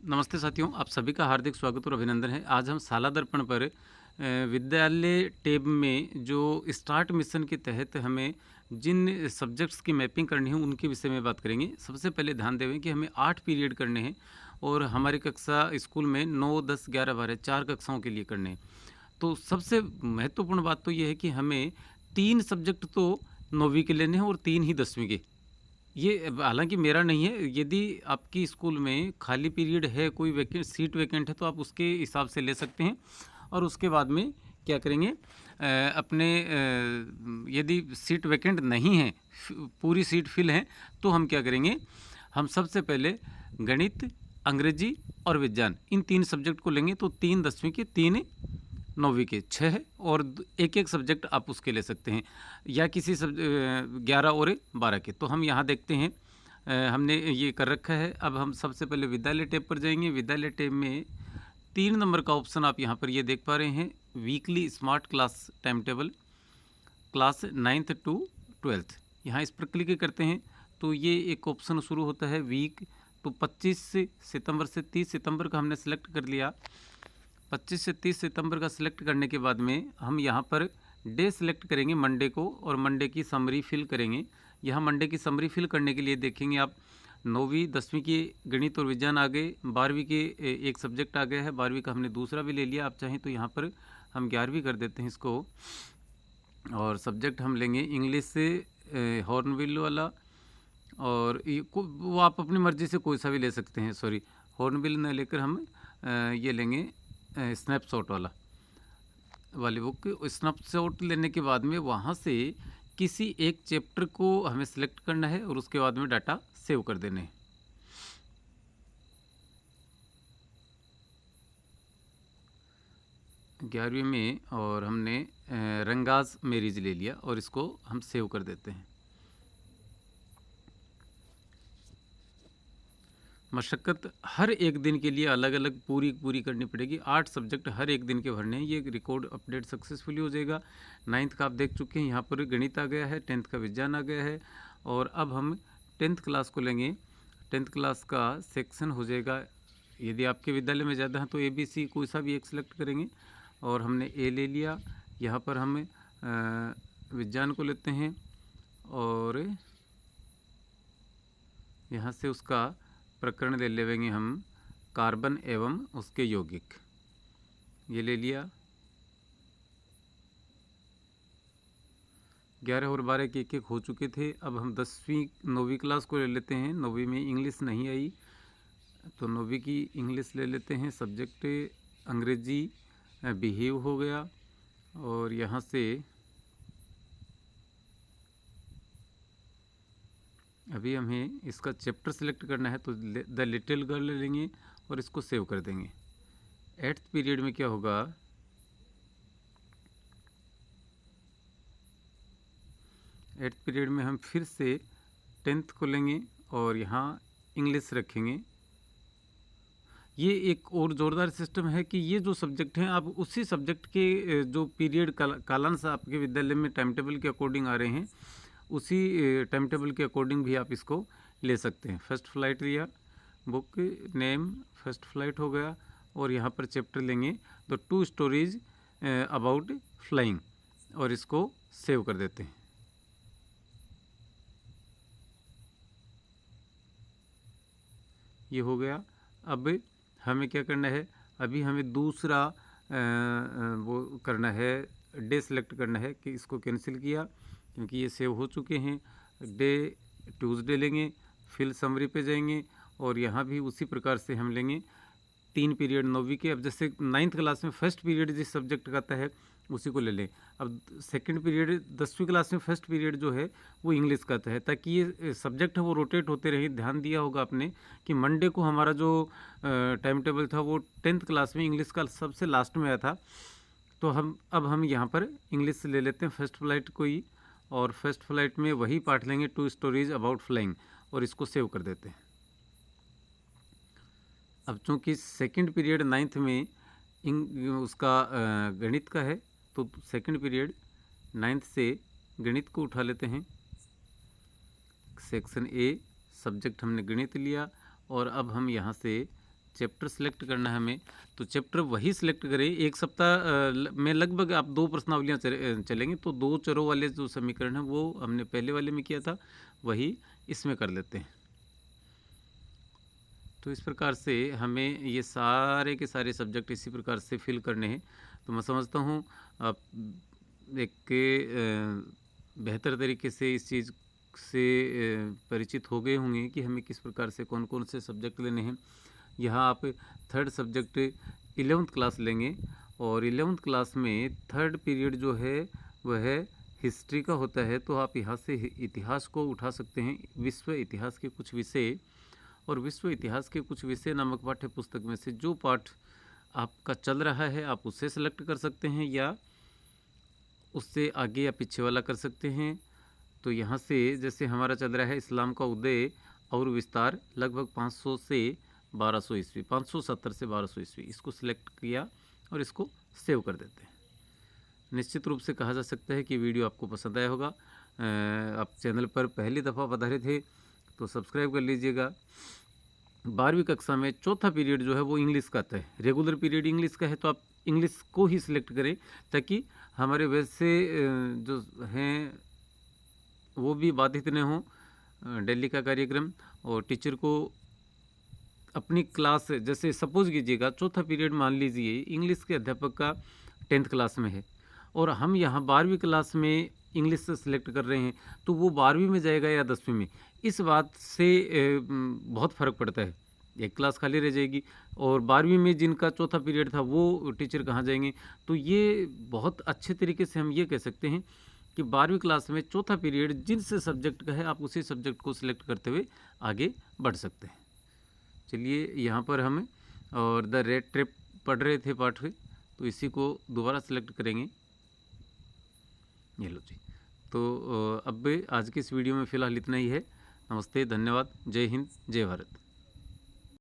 नमस्ते साथियों, आप सभी का हार्दिक स्वागत और अभिनंदन है। आज हम शाला दर्पण पर विद्यालय टैब में जो स्टार्ट मिशन के तहत हमें जिन सब्जेक्ट्स की मैपिंग करनी है उनके विषय में बात करेंगे। सबसे पहले ध्यान देवें कि हमें 8 पीरियड करने हैं और हमारी कक्षा स्कूल में 9, 10, 11, 12 4 कक्षाओं के लिए करने हैं। तो सबसे महत्वपूर्ण बात तो ये है कि हमें 3 सब्जेक्ट तो 9वीं के लेने हैं और 3 ही 10वीं के। ये हालाँकि मेरा नहीं है, यदि आपकी स्कूल में खाली पीरियड है, कोई सीट वैकेंट है तो आप उसके हिसाब से ले सकते हैं। और उसके बाद में क्या करेंगे, यदि सीट वैकेंट नहीं है, पूरी सीट फिल है, तो हम क्या करेंगे, हम सबसे पहले गणित, अंग्रेजी और विज्ञान इन 3 सब्जेक्ट को लेंगे। तो 3 10वीं के, 3 9वीं के 6 है और एक एक सब्जेक्ट आप उसके ले सकते हैं या किसी 11 और 12 के। तो हम यहाँ देखते हैं, हमने ये कर रखा है। अब हम सबसे पहले विद्यालय टैब पर जाएंगे। विद्यालय टैब में 3 नंबर का ऑप्शन आप यहाँ पर ये देख पा रहे हैं, weekly smart class time table, class 9th to 12th। यहाँ इस पर क्लिक करते हैं तो ये एक ऑप्शन शुरू होता है वीक। तो 25 सितंबर से 30 सितंबर का हमने सेलेक्ट कर लिया। 25 से 30 सितंबर का सिलेक्ट करने के बाद में हम यहाँ पर डे सिलेक्ट करेंगे मंडे को और मंडे की समरी फिल करेंगे। यहाँ मंडे की समरी फिल करने के लिए देखेंगे आप, 9वीं 10वीं के गणित और विज्ञान आ गए, 12वीं के एक सब्जेक्ट आ गया है, 12वीं का हमने दूसरा भी ले लिया। आप चाहें तो यहाँ पर हम 11वीं कर देते हैं इसको और सब्जेक्ट हम लेंगे इंग्लिश से हॉर्नबिल वाला। और वो आप अपनी मर्ज़ी से कोई सा भी ले सकते हैं। सॉरी, हॉर्नबिल न लेकर हम ये लेंगे स्नैपशॉट वाली बुक। स्नैपशॉट लेने के बाद में वहाँ से किसी एक चैप्टर को हमें सेलेक्ट करना है और उसके बाद में डाटा सेव कर देने हैं। 11वीं में और हमने रंगाज मेरीज ले लिया और इसको हम सेव कर देते हैं। मशक्क़त हर एक दिन के लिए अलग अलग पूरी करनी पड़ेगी। 8 सब्जेक्ट हर एक दिन के भरने हैं। ये रिकॉर्ड अपडेट सक्सेसफुली हो जाएगा। 9th का आप देख चुके हैं, यहाँ पर गणित आ गया है, 10th का विज्ञान आ गया है। और अब हम 10th क्लास को लेंगे। 10th क्लास का सेक्शन हो जाएगा, यदि आपके विद्यालय में ज़्यादा है तो ABC कोई सा भी एक सिलेक्ट करेंगे और हमने A ले लिया। यहाँ पर हम विज्ञान को लेते हैं और यहाँ से उसका प्रकरण ले लेंगे हम, कार्बन एवं उसके यौगिक, ये ले लिया। 11 और 12 के एक हो चुके थे। अब हम 10वीं 9वीं क्लास को ले लेते हैं। 9वीं में इंग्लिश नहीं आई तो 9वीं की इंग्लिश ले लेते हैं। सब्जेक्ट अंग्रेजी बिहेव हो गया और यहाँ से अभी हमें इसका चैप्टर सेलेक्ट करना है तो द लिटिल गर्ल ले लेंगे और इसको सेव कर देंगे। 8th पीरियड में क्या होगा, 8th पीरियड में हम फिर से 10th को लेंगे और यहाँ इंग्लिश रखेंगे। ये एक और ज़ोरदार सिस्टम है कि ये जो सब्जेक्ट हैं आप उसी सब्जेक्ट के जो पीरियड कालांश आपके विद्यालय में टाइम टेबल के अकॉर्डिंग आ रहे हैं, उसी टाइम टेबल के अकॉर्डिंग भी आप इसको ले सकते हैं। फर्स्ट फ्लाइट लिया, बुक नेम फर्स्ट फ्लाइट हो गया और यहाँ पर चैप्टर लेंगे तो 2 स्टोरीज अबाउट फ्लाइंग और इसको सेव कर देते हैं। ये हो गया। अब हमें क्या करना है, अभी हमें दूसरा वो करना है, डे सेलेक्ट करना है कि इसको कैंसिल किया क्योंकि ये सेव हो चुके हैं। डे ट्यूसडे लेंगे, फिल समरी पे जाएंगे और यहाँ भी उसी प्रकार से हम लेंगे 3 पीरियड 9वीं के। अब जैसे 9th क्लास में फर्स्ट पीरियड जिस सब्जेक्ट का आता है उसी को ले लें। अब सेकंड पीरियड 10वीं क्लास में फर्स्ट पीरियड जो है वो इंग्लिश का आता है, ताकि ये सब्जेक्ट है वो रोटेट होते रहे। ध्यान दिया होगा आपने कि मंडे को हमारा जो टाइम टेबल था वो 10th क्लास में इंग्लिश का सबसे लास्ट में आया था। तो हम यहाँ पर इंग्लिश ले लेते हैं फर्स्ट फ्लाइट को ही और फर्स्ट फ्लाइट में वही पाठ लेंगे 2 स्टोरीज अबाउट फ्लाइंग और इसको सेव कर देते हैं। अब चूँकि सेकंड पीरियड 9th में उसका गणित का है तो सेकंड पीरियड 9th से गणित को उठा लेते हैं। सेक्शन A सब्जेक्ट हमने गणित लिया और अब हम यहाँ से चैप्टर सेलेक्ट करना है हमें, तो चैप्टर वही सिलेक्ट करें। एक सप्ताह में लगभग आप 2 प्रश्नावलियाँ चलेंगी, तो 2 चरों वाले जो समीकरण हैं वो हमने पहले वाले में किया था, वही इसमें कर लेते हैं। तो इस प्रकार से हमें ये सारे के सारे सब्जेक्ट इसी प्रकार से फिल करने हैं। तो मैं समझता हूँ आप एक बेहतर तरीके से इस चीज़ से परिचित हो गए होंगे कि हमें किस प्रकार से कौन कौन से सब्जेक्ट लेने हैं। यहाँ आप थर्ड सब्जेक्ट 11th क्लास लेंगे, और 11th क्लास में थर्ड पीरियड जो है वह हिस्ट्री का होता है। तो आप यहाँ से इतिहास को उठा सकते हैं, विश्व इतिहास के कुछ विषय, और विश्व इतिहास के कुछ विषय नामक पाठ्य पुस्तक में से जो पाठ आपका चल रहा है आप उससे सेलेक्ट कर सकते हैं, या उससे आगे या पीछे वाला कर सकते हैं। तो यहाँ से जैसे हमारा चल रहा है इस्लाम का उदय और विस्तार, लगभग 500 से 1200 ईस्वी, 570 से 1200 ईस्वी, इसको सिलेक्ट किया और इसको सेव कर देते हैं। निश्चित रूप से कहा जा सकता है कि वीडियो आपको पसंद आया होगा। आप चैनल पर पहली दफ़ा पधारे थे तो सब्सक्राइब कर लीजिएगा। 12वीं कक्षा में चौथा पीरियड जो है वो इंग्लिश का आता है। रेगुलर पीरियड इंग्लिश का है, तो आप इंग्लिश को ही सिलेक्ट करें, ताकि हमारे वैसे जो हैं वो भी बाधित न हों दिल्ली का कार्यक्रम। और टीचर को अपनी क्लास, जैसे सपोज कीजिएगा चौथा पीरियड मान लीजिए इंग्लिश के अध्यापक का 10th क्लास में है, और हम यहाँ 12वीं क्लास में इंग्लिश से सिलेक्ट कर रहे हैं, तो वो 12वीं में जाएगा या 10वीं में, इस बात से बहुत फ़र्क पड़ता है। एक क्लास खाली रह जाएगी, और 12वीं में जिनका चौथा पीरियड था वो टीचर कहाँ जाएंगे। तो ये बहुत अच्छे तरीके से हम ये कह सकते हैं कि 12वीं क्लास में चौथा पीरियड जिस सब्जेक्ट का है आप उसी सब्जेक्ट को सिलेक्ट करते हुए आगे बढ़ सकते हैं। चलिए, यहाँ पर हम और द रेड ट्रिप पढ़ रहे थे पाठ में, तो इसी को दोबारा सेलेक्ट करेंगे। ये लो जी। तो अब आज की इस वीडियो में फ़िलहाल इतना ही है। नमस्ते, धन्यवाद, जय हिंद, जय भारत।